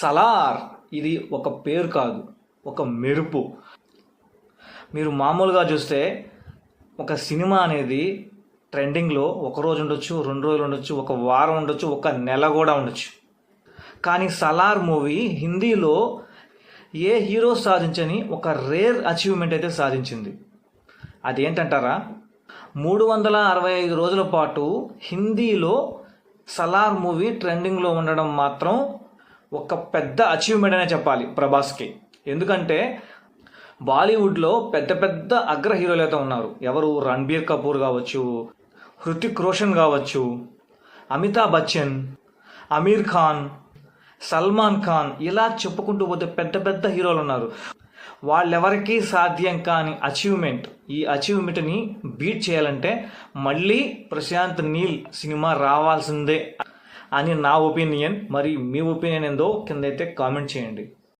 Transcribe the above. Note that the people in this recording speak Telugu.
సలార్ ఇది ఒక పేరు కాదు, ఒక మెరుపు. మీరు మామూలుగా చూస్తే ఒక సినిమా అనేది ట్రెండింగ్లో ఒక రోజు ఉండొచ్చు, 2 రోజులు ఉండొచ్చు, ఒక వారం ఉండొచ్చు, ఒక నెల కూడా ఉండొచ్చు. కానీ సలార్ మూవీ హిందీలో ఏ హీరో సాధించని ఒక రేర్ అచీవ్మెంట్ అయితే సాధించింది. అదేంటంటారా? 365 రోజుల పాటు హిందీలో సలార్ మూవీ ట్రెండింగ్లో ఉండడం మాత్రం ఒక పెద్ద అచీవ్మెంట్ అనే చెప్పాలి ప్రభాస్కి. ఎందుకంటే బాలీవుడ్లో పెద్ద పెద్ద అగ్ర హీరోలు అయితే ఉన్నారు. ఎవరు? రణబీర్ కపూర్ కావచ్చు, హృతిక్ రోషన్ కావచ్చు, అమితాబ్ బచ్చన్, అమీర్ ఖాన్, సల్మాన్ ఖాన్, ఇలా చెప్పుకుంటూ పోతే పెద్ద పెద్ద హీరోలు ఉన్నారు. వాళ్ళెవరికీ సాధ్యం కాని అచీవ్మెంట్, ఈ అచీవ్మెంట్ని బీట్ చేయాలంటే మళ్ళీ ప్రశాంత్ నీల్ సినిమా రావాల్సిందే అని నా ఒపీనియన్. మరి మీ ఒపీనియన్ ఏందో కింద అయితే కామెంట్ చేయండి.